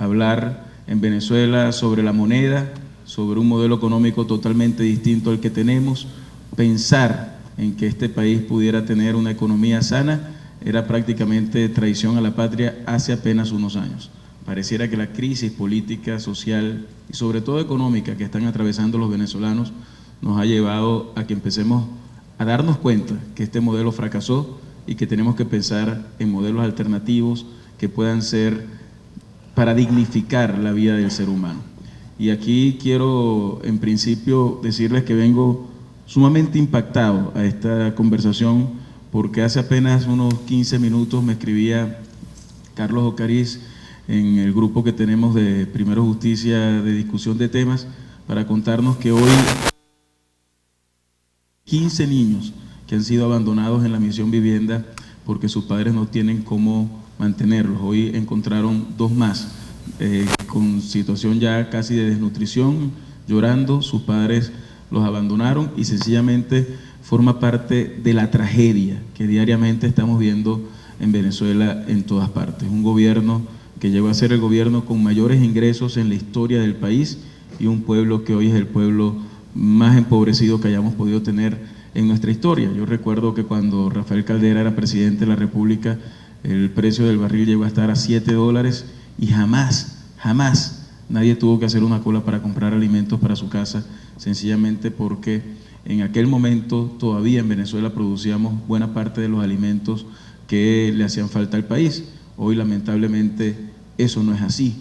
hablar en Venezuela sobre la moneda, sobre un modelo económico totalmente distinto al que tenemos. Pensar en que este país pudiera tener una economía sana era prácticamente traición a la patria hace apenas unos años. Pareciera que la crisis política, social y sobre todo económica que están atravesando los venezolanos nos ha llevado a que empecemos a darnos cuenta que este modelo fracasó y que tenemos que pensar en modelos alternativos que puedan ser para dignificar la vida del ser humano. Y aquí quiero, en principio, decirles que vengo sumamente impactado a esta conversación porque hace apenas unos 15 minutos me escribía Carlos Ocariz en el grupo que tenemos de Primero Justicia de discusión de temas para contarnos que hoy 15 niños que han sido abandonados en la misión vivienda porque sus padres no tienen cómo mantenerlos. Hoy encontraron 2 más con situación ya casi de desnutrición, llorando, sus padres los abandonaron y sencillamente forma parte de la tragedia que diariamente estamos viendo en Venezuela en todas partes. Un gobierno que llegó a ser el gobierno con mayores ingresos en la historia del país y un pueblo que hoy es el pueblo más empobrecido que hayamos podido tener en nuestra historia. Yo recuerdo que cuando Rafael Caldera era presidente de la República, el precio del barril llegó a estar a $7 y jamás nadie tuvo que hacer una cola para comprar alimentos para su casa, sencillamente porque en aquel momento todavía en Venezuela producíamos buena parte de los alimentos que le hacían falta al país. Hoy lamentablemente eso no es así.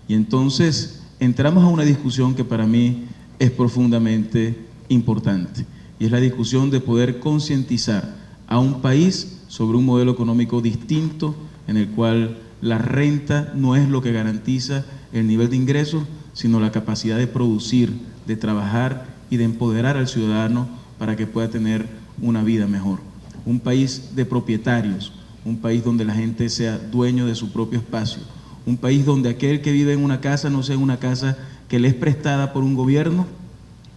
Y entonces entramos a una discusión que para mí es profundamente importante y es la discusión de poder concientizar a un país sobre un modelo económico distinto en el cual la renta no es lo que garantiza el nivel de ingresos, sino la capacidad de producir, de trabajar y de empoderar al ciudadano para que pueda tener una vida mejor. Un país de propietarios, un país donde la gente sea dueño de su propio espacio, un país donde aquel que vive en una casa no sea una casa que le es prestada por un gobierno,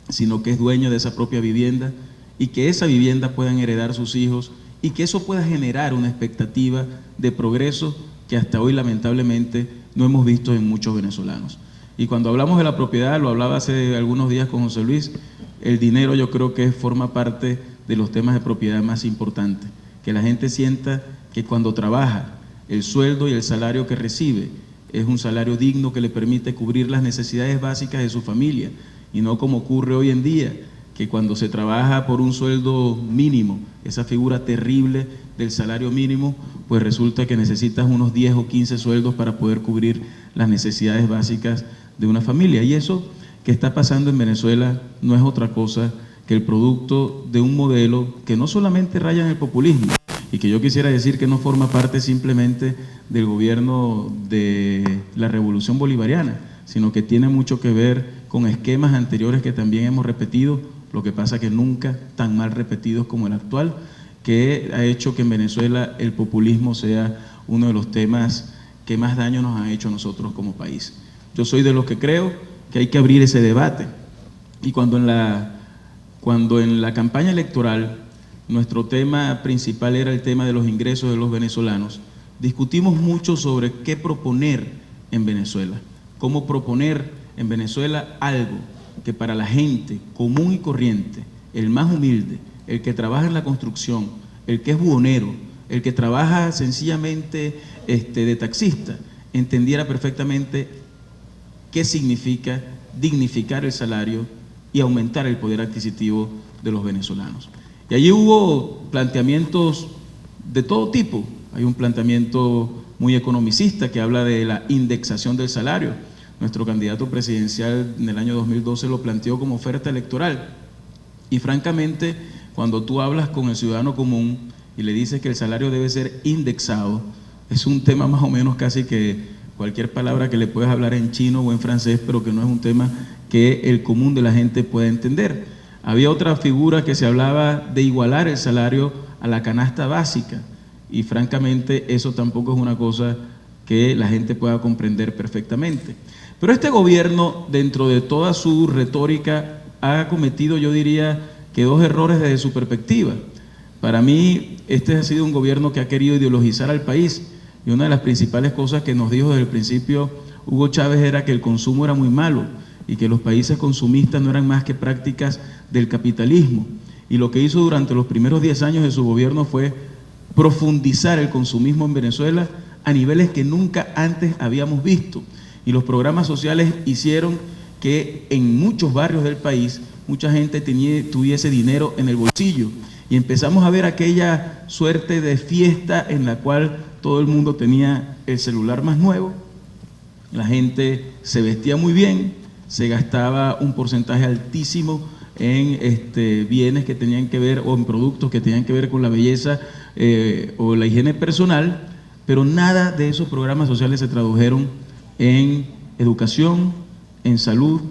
sino que es dueño de esa propia vivienda y que esa vivienda puedan heredar sus hijos y que eso pueda generar una expectativa de progreso que hasta hoy lamentablemente no hemos visto en muchos venezolanos. Y cuando hablamos de la propiedad, lo hablaba hace algunos días con José Luis, el dinero yo creo que forma parte de los temas de propiedad más importantes, que la gente sienta que cuando trabaja, el sueldo y el salario que recibe es un salario digno que le permite cubrir las necesidades básicas de su familia, y no como ocurre hoy en día, que cuando se trabaja por un sueldo mínimo, esa figura terrible del salario mínimo, pues resulta que necesitas unos 10 o 15 sueldos para poder cubrir las necesidades básicas de una familia. Y eso que está pasando en Venezuela no es otra cosa que el producto de un modelo que no solamente raya en el populismo, y que yo quisiera decir que no forma parte simplemente del gobierno de la Revolución Bolivariana, sino que tiene mucho que ver con esquemas anteriores que también hemos repetido, lo que pasa que nunca tan mal repetidos como el actual, que ha hecho que en Venezuela el populismo sea uno de los temas que más daño nos ha hecho a nosotros como país. Yo soy de los que creo que hay que abrir ese debate, y cuando en la campaña electoral nuestro tema principal era el tema de los ingresos de los venezolanos, discutimos mucho sobre qué proponer en Venezuela, cómo proponer en Venezuela algo que para la gente común y corriente, el más humilde, el que trabaja en la construcción, el que es buhonero, el que trabaja sencillamente de taxista, entendiera perfectamente qué significa dignificar el salario y aumentar el poder adquisitivo de los venezolanos. Y allí hubo planteamientos de todo tipo. Hay un planteamiento muy economicista que habla de la indexación del salario. Nuestro candidato presidencial en el año 2012 lo planteó como oferta electoral. Y francamente, cuando tú hablas con el ciudadano común y le dices que el salario debe ser indexado, es un tema más o menos casi que cualquier palabra que le puedas hablar en chino o en francés, pero que no es un tema que el común de la gente pueda entender. Había otra figura que se hablaba de igualar el salario a la canasta básica, y francamente eso tampoco es una cosa que la gente pueda comprender perfectamente. Pero este gobierno, dentro de toda su retórica, ha cometido, yo diría, que 2 errores desde su perspectiva. Para mí, este ha sido un gobierno que ha querido ideologizar al país, y una de las principales cosas que nos dijo desde el principio Hugo Chávez era que el consumo era muy malo y que los países consumistas no eran más que prácticas del capitalismo. Y lo que hizo durante los primeros 10 años de su gobierno fue profundizar el consumismo en Venezuela a niveles que nunca antes habíamos visto. Y los programas sociales hicieron que en muchos barrios del país mucha gente tuviese dinero en el bolsillo. Y empezamos a ver aquella suerte de fiesta en la cual todo el mundo tenía el celular más nuevo, la gente se vestía muy bien, se gastaba un porcentaje altísimo en bienes que tenían que ver, o en productos que tenían que ver con la belleza o la higiene personal, pero nada de esos programas sociales se tradujeron en educación, en salud,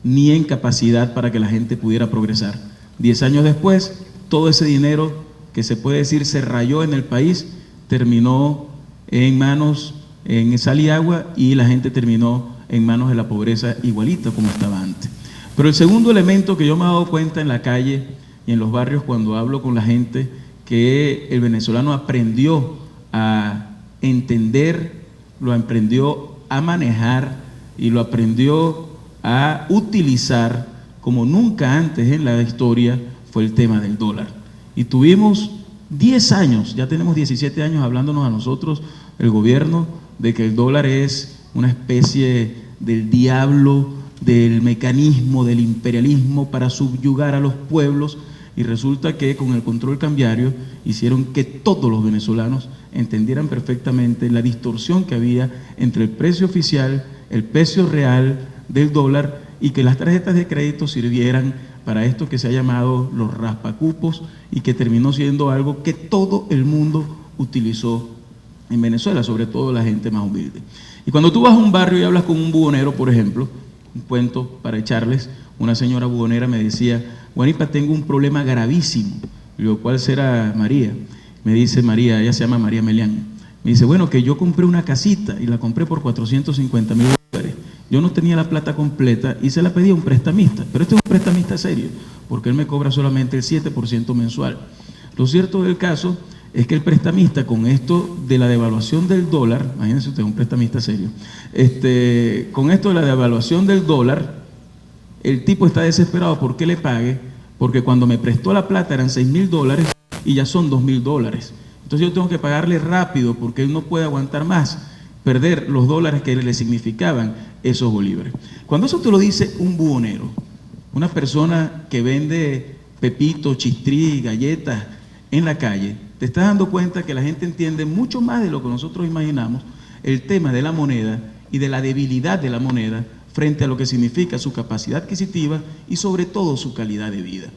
ni en capacidad para que la gente pudiera progresar. 10 años después, todo ese dinero que se puede decir se rayó en el país, terminó en manos, en sal y agua, y la gente terminó en manos de la pobreza igualita como estaba antes. Pero el segundo elemento que yo me he dado cuenta en la calle y en los barrios cuando hablo con la gente, que el venezolano aprendió a entender, lo aprendió a manejar y lo aprendió a utilizar como nunca antes en la historia, fue el tema del dólar. Y tuvimos 10 años, ya tenemos 17 años hablándonos a nosotros, el gobierno, de que el dólar es una especie del diablo, del mecanismo, del imperialismo para subyugar a los pueblos, y resulta que con el control cambiario hicieron que todos los venezolanos entendieran perfectamente la distorsión que había entre el precio oficial, el precio real del dólar, y que las tarjetas de crédito sirvieran para esto que se ha llamado los raspacupos y que terminó siendo algo que todo el mundo utilizó en Venezuela, sobre todo la gente más humilde. Y cuando tú vas a un barrio y hablas con un buhonero, por ejemplo, un cuento para echarles, una señora buhonera me decía: Guanipa, tengo un problema gravísimo. Y digo, ¿cuál será, María? Me dice María, ella se llama María Melián. Me dice, bueno, que yo compré una casita y la compré por $450,000. Yo no tenía la plata completa y se la pedí a un prestamista, pero este es un prestamista serio, porque él me cobra solamente el 7% mensual. Lo cierto del caso es que el prestamista, con esto de la devaluación del dólar, imagínense usted, un prestamista serio, con esto de la devaluación del dólar, el tipo está desesperado porque le pague, porque cuando me prestó la plata eran $6,000 y ya son $2,000. Entonces yo tengo que pagarle rápido porque él no puede aguantar más perder los dólares que le significaban esos bolívares. Cuando eso te lo dice un buhonero, una persona que vende pepito, chistrí, galletas en la calle, te estás dando cuenta que la gente entiende mucho más de lo que nosotros imaginamos el tema de la moneda y de la debilidad de la moneda frente a lo que significa su capacidad adquisitiva y sobre todo su calidad de vida.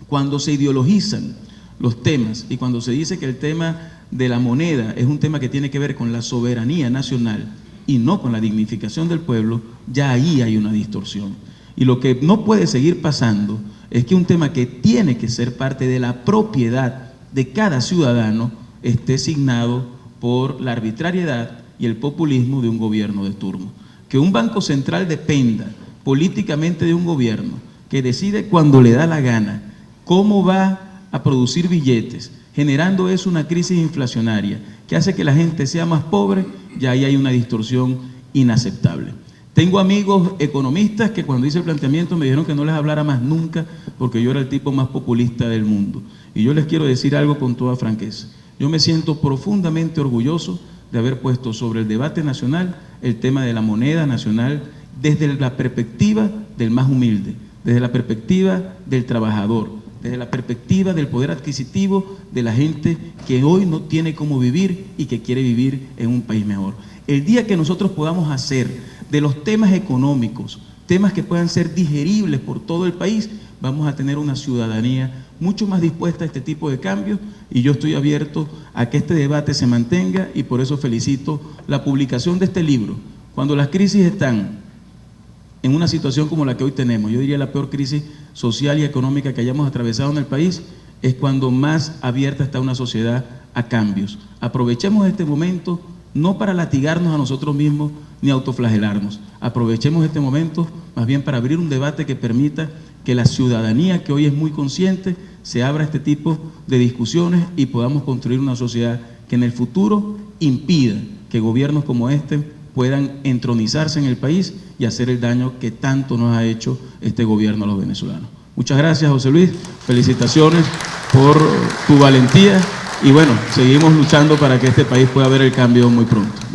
Cuando se ideologizan los temas y cuando se dice que el tema de la moneda es un tema que tiene que ver con la soberanía nacional y no con la dignificación del pueblo, ya ahí hay una distorsión. Y lo que no puede seguir pasando es que un tema que tiene que ser parte de la propiedad de cada ciudadano esté signado por la arbitrariedad y el populismo de un gobierno de turno. Que un banco central dependa políticamente de un gobierno que decide cuando le da la gana cómo va a producir billetes, generando eso una crisis inflacionaria que hace que la gente sea más pobre, ya ahí hay una distorsión inaceptable. Tengo amigos economistas que cuando hice el planteamiento me dijeron que no les hablara más nunca porque yo era el tipo más populista del mundo. Y yo les quiero decir algo con toda franqueza. Yo me siento profundamente orgulloso de haber puesto sobre el debate nacional el tema de la moneda nacional desde la perspectiva del más humilde, desde la perspectiva del trabajador, desde la perspectiva del poder adquisitivo de la gente que hoy no tiene cómo vivir y que quiere vivir en un país mejor. El día que nosotros podamos hacer de los temas económicos temas que puedan ser digeribles por todo el país, vamos a tener una ciudadanía mucho más dispuesta a este tipo de cambios, y yo estoy abierto a que este debate se mantenga, y por eso felicito la publicación de este libro. Cuando las crisis están en una situación como la que hoy tenemos, yo diría la peor crisis social y económica que hayamos atravesado en el país, es cuando más abierta está una sociedad a cambios. Aprovechemos este momento no para latigarnos a nosotros mismos ni autoflagelarnos. Aprovechemos este momento más bien para abrir un debate que permita que la ciudadanía, que hoy es muy consciente, se abra a este tipo de discusiones y podamos construir una sociedad que en el futuro impida que gobiernos como este puedan entronizarse en el país y hacer el daño que tanto nos ha hecho este gobierno a los venezolanos. Muchas gracias, José Luis, felicitaciones por tu valentía y bueno, seguimos luchando para que este país pueda ver el cambio muy pronto.